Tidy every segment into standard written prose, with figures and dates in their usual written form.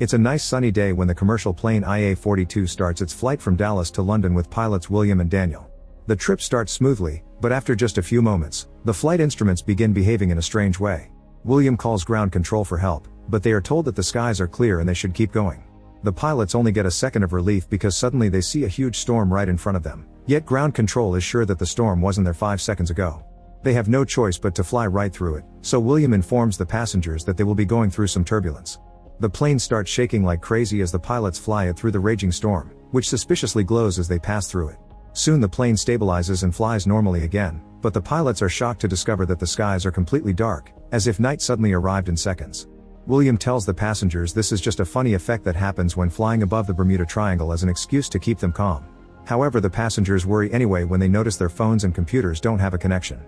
It's a nice sunny day when the commercial plane IA-42 starts its flight from Dallas to London with pilots William and Daniel. The trip starts smoothly, but after just a few moments, the flight instruments begin behaving in a strange way. William calls ground control for help, but they are told that the skies are clear and they should keep going. The pilots only get a second of relief because suddenly they see a huge storm right in front of them, yet ground control is sure that the storm wasn't there 5 seconds ago. They have no choice but to fly right through it, so William informs the passengers that they will be going through some turbulence. The plane starts shaking like crazy as the pilots fly it through the raging storm, which suspiciously glows as they pass through it. Soon the plane stabilizes and flies normally again, but the pilots are shocked to discover that the skies are completely dark, as if night suddenly arrived in seconds. William tells the passengers this is just a funny effect that happens when flying above the Bermuda Triangle as an excuse to keep them calm. However, the passengers worry anyway when they notice their phones and computers don't have a connection.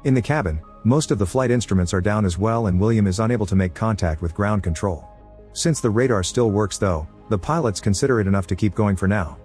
In the cabin, most of the flight instruments are down as well and William is unable to make contact with ground control. Since the radar still works though, the pilots consider it enough to keep going for now.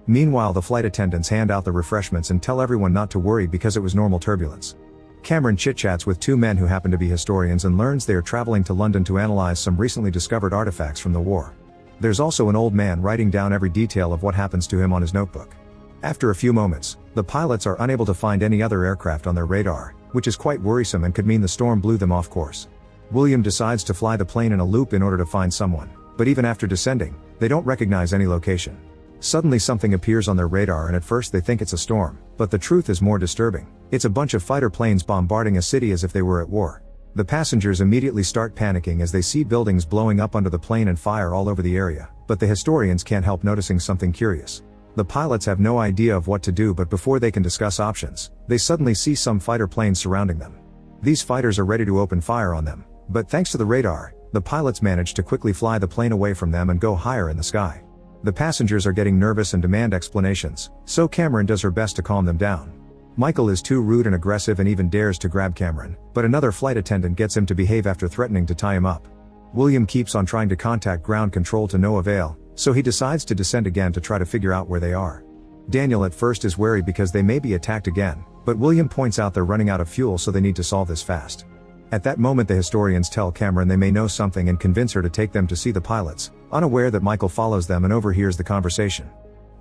Meanwhile, the flight attendants hand out the refreshments and tell everyone not to worry because it was normal turbulence. Cameron chit-chats with two men who happen to be historians and learns they are traveling to London to analyze some recently discovered artifacts from the war. There's also an old man writing down every detail of what happens to him on his notebook. After a few moments, the pilots are unable to find any other aircraft on their radar, which is quite worrisome and could mean the storm blew them off course. William decides to fly the plane in a loop in order to find someone, but even after descending, they don't recognize any location. Suddenly something appears on their radar and at first they think it's a storm, but the truth is more disturbing. It's a bunch of fighter planes bombarding a city as if they were at war. The passengers immediately start panicking as they see buildings blowing up under the plane and fire all over the area, but the historians can't help noticing something curious. The pilots have no idea of what to do, but before they can discuss options, they suddenly see some fighter planes surrounding them. These fighters are ready to open fire on them, but thanks to the radar, the pilots manage to quickly fly the plane away from them and go higher in the sky. The passengers are getting nervous and demand explanations, so Cameron does her best to calm them down. Michael is too rude and aggressive and even dares to grab Cameron, but another flight attendant gets him to behave after threatening to tie him up. William keeps on trying to contact ground control to no avail, so he decides to descend again to try to figure out where they are. Daniel at first is wary because they may be attacked again, but William points out they're running out of fuel, so they need to solve this fast. At that moment, the historians tell Cameron they may know something and convince her to take them to see the pilots, unaware that Michael follows them and overhears the conversation.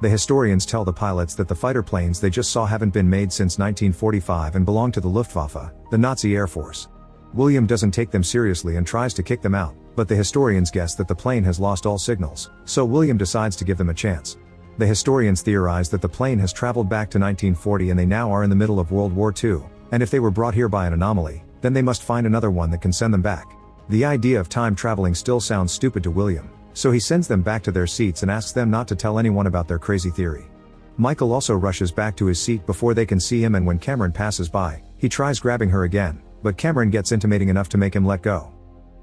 The historians tell the pilots that the fighter planes they just saw haven't been made since 1945 and belong to the Luftwaffe, the Nazi Air Force. William doesn't take them seriously and tries to kick them out, but the historians guess that the plane has lost all signals, so William decides to give them a chance. The historians theorize that the plane has traveled back to 1940 and they now are in the middle of World War II, and if they were brought here by an anomaly, then they must find another one that can send them back. The idea of time traveling still sounds stupid to William, so he sends them back to their seats and asks them not to tell anyone about their crazy theory. Michael also rushes back to his seat before they can see him, and when Cameron passes by, he tries grabbing her again, but Cameron gets intimating enough to make him let go.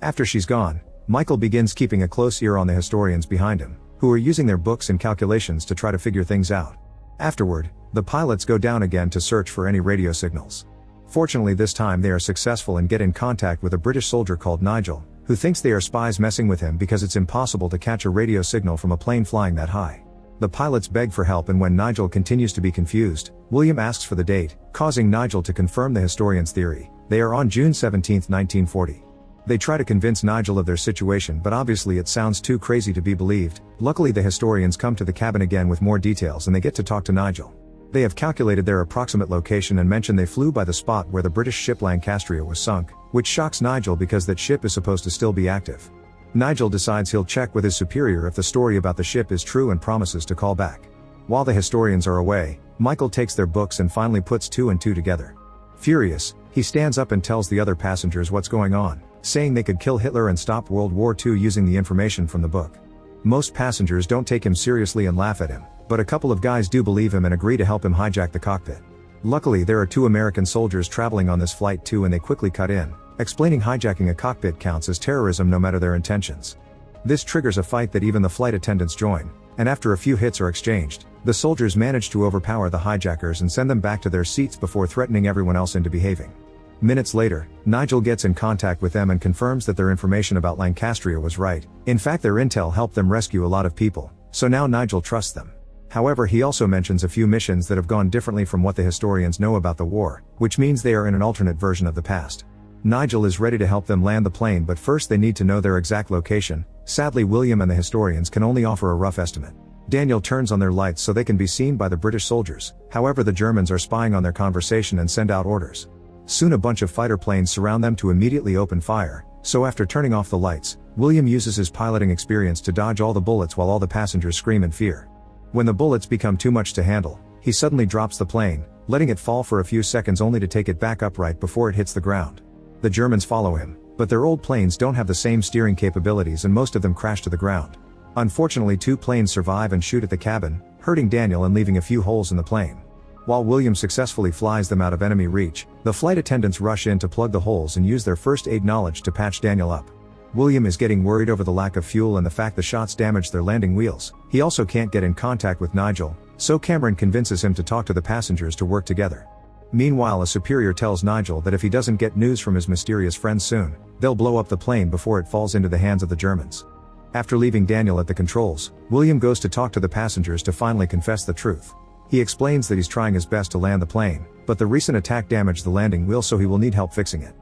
After she's gone, Michael begins keeping a close ear on the historians behind him, who are using their books and calculations to try to figure things out. Afterward, the pilots go down again to search for any radio signals. Fortunately, this time they are successful and get in contact with a British soldier called Nigel, who thinks they are spies messing with him because it's impossible to catch a radio signal from a plane flying that high. The pilots beg for help, and when Nigel continues to be confused, William asks for the date, causing Nigel to confirm the historian's theory. They are on June 17, 1940. They try to convince Nigel of their situation, but obviously it sounds too crazy to be believed. Luckily, the historians come to the cabin again with more details and they get to talk to Nigel. They have calculated their approximate location and mention they flew by the spot where the British ship Lancastria was sunk, which shocks Nigel because that ship is supposed to still be active. Nigel decides he'll check with his superior if the story about the ship is true and promises to call back. While the historians are away, Michael takes their books and finally puts 2 and 2 together. Furious, he stands up and tells the other passengers what's going on, saying they could kill Hitler and stop World War II using the information from the book. Most passengers don't take him seriously and laugh at him, but a couple of guys do believe him and agree to help him hijack the cockpit. Luckily, there are 2 American soldiers traveling on this flight too, and they quickly cut in, explaining hijacking a cockpit counts as terrorism no matter their intentions. This triggers a fight that even the flight attendants join, and after a few hits are exchanged, the soldiers manage to overpower the hijackers and send them back to their seats before threatening everyone else into behaving. Minutes later, Nigel gets in contact with them and confirms that their information about Lancastria was right. In fact, their intel helped them rescue a lot of people, so now Nigel trusts them. However, he also mentions a few missions that have gone differently from what the historians know about the war, which means they are in an alternate version of the past. Nigel is ready to help them land the plane, but first they need to know their exact location. Sadly, William and the historians can only offer a rough estimate. Daniel turns on their lights so they can be seen by the British soldiers. However, the Germans are spying on their conversation and send out orders. Soon a bunch of fighter planes surround them to immediately open fire, so after turning off the lights, William uses his piloting experience to dodge all the bullets while all the passengers scream in fear. When the bullets become too much to handle, he suddenly drops the plane, letting it fall for a few seconds only to take it back up right before it hits the ground. The Germans follow him, but their old planes don't have the same steering capabilities and most of them crash to the ground. Unfortunately, 2 planes survive and shoot at the cabin, hurting Daniel and leaving a few holes in the plane. While William successfully flies them out of enemy reach, the flight attendants rush in to plug the holes and use their first aid knowledge to patch Daniel up. William is getting worried over the lack of fuel and the fact the shots damaged their landing wheels. He also can't get in contact with Nigel, so Cameron convinces him to talk to the passengers to work together. Meanwhile, a superior tells Nigel that if he doesn't get news from his mysterious friends soon, they'll blow up the plane before it falls into the hands of the Germans. After leaving Daniel at the controls, William goes to talk to the passengers to finally confess the truth. He explains that he's trying his best to land the plane, but the recent attack damaged the landing wheel, so he will need help fixing it.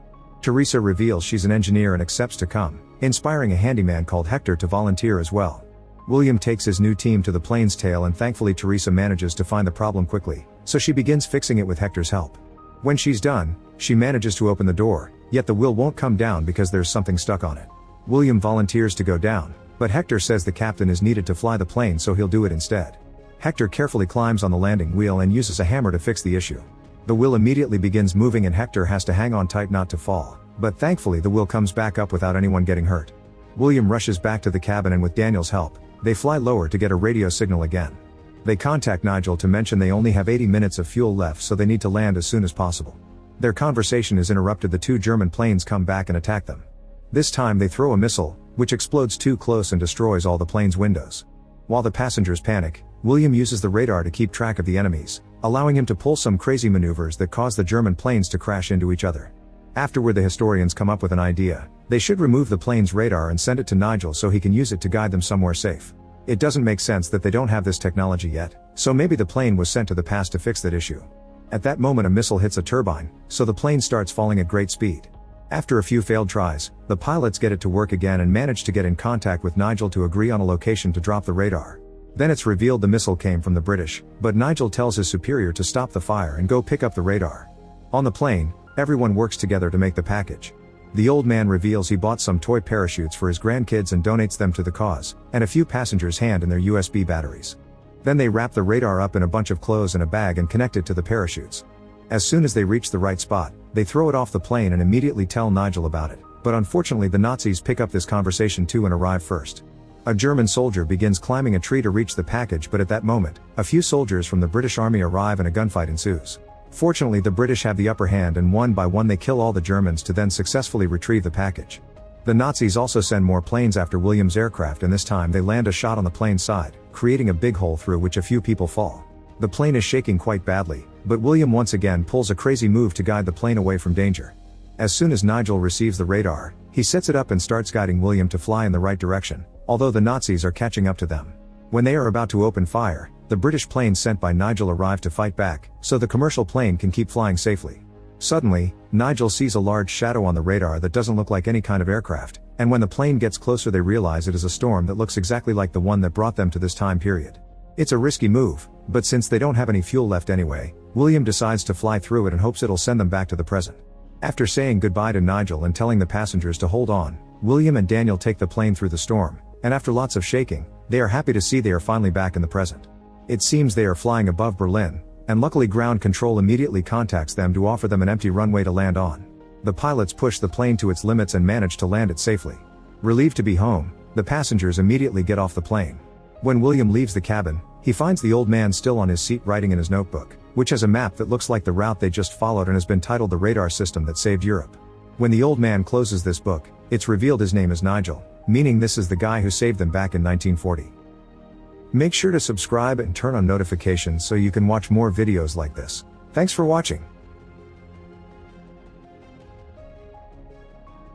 Teresa reveals she's an engineer and accepts to come, inspiring a handyman called Hector to volunteer as well. William takes his new team to the plane's tail and thankfully Teresa manages to find the problem quickly, so she begins fixing it with Hector's help. When she's done, she manages to open the door, yet the wheel won't come down because there's something stuck on it. William volunteers to go down, but Hector says the captain is needed to fly the plane, so he'll do it instead. Hector carefully climbs on the landing wheel and uses a hammer to fix the issue. The wheel immediately begins moving and Hector has to hang on tight not to fall, but thankfully the wheel comes back up without anyone getting hurt. William rushes back to the cabin and with Daniel's help, they fly lower to get a radio signal again. They contact Nigel to mention they only have 80 minutes of fuel left, so they need to land as soon as possible. Their conversation is interrupted. The 2 German planes come back and attack them. This time they throw a missile, which explodes too close and destroys all the plane's windows. While the passengers panic, William uses the radar to keep track of the enemies, allowing him to pull some crazy maneuvers that cause the German planes to crash into each other. Afterward, the historians come up with an idea. They should remove the plane's radar and send it to Nigel so he can use it to guide them somewhere safe. It doesn't make sense that they don't have this technology yet, so maybe the plane was sent to the past to fix that issue. At that moment, a missile hits a turbine, so the plane starts falling at great speed. After a few failed tries, the pilots get it to work again and manage to get in contact with Nigel to agree on a location to drop the radar. Then it's revealed the missile came from the British, but Nigel tells his superior to stop the fire and go pick up the radar. On the plane, everyone works together to make the package. The old man reveals he bought some toy parachutes for his grandkids and donates them to the cause, and a few passengers hand in their USB batteries. Then they wrap the radar up in a bunch of clothes in a bag and connect it to the parachutes. As soon as they reach the right spot, they throw it off the plane and immediately tell Nigel about it, but unfortunately the Nazis pick up this conversation too and arrive first. A German soldier begins climbing a tree to reach the package, but at that moment, a few soldiers from the British Army arrive and a gunfight ensues. Fortunately, the British have the upper hand and one by one they kill all the Germans to then successfully retrieve the package. The Nazis also send more planes after William's aircraft, and this time they land a shot on the plane's side, creating a big hole through which a few people fall. The plane is shaking quite badly, but William once again pulls a crazy move to guide the plane away from danger. As soon as Nigel receives the radar, he sets it up and starts guiding William to fly in the right direction, although the Nazis are catching up to them. When they are about to open fire, the British planes sent by Nigel arrive to fight back, so the commercial plane can keep flying safely. Suddenly, Nigel sees a large shadow on the radar that doesn't look like any kind of aircraft, and when the plane gets closer they realize it is a storm that looks exactly like the one that brought them to this time period. It's a risky move, but since they don't have any fuel left anyway, William decides to fly through it and hopes it'll send them back to the present. After saying goodbye to Nigel and telling the passengers to hold on, William and Daniel take the plane through the storm, and after lots of shaking, they are happy to see they are finally back in the present. It seems they are flying above Berlin, and luckily ground control immediately contacts them to offer them an empty runway to land on. The pilots push the plane to its limits and manage to land it safely. Relieved to be home, the passengers immediately get off the plane. When William leaves the cabin, he finds the old man still on his seat writing in his notebook, which has a map that looks like the route they just followed and has been titled The Radar System That Saved Europe. When the old man closes this book, it's revealed his name is Nigel, meaning this is the guy who saved them back in 1940. Make sure to subscribe and turn on notifications so you can watch more videos like this. Thanks for watching.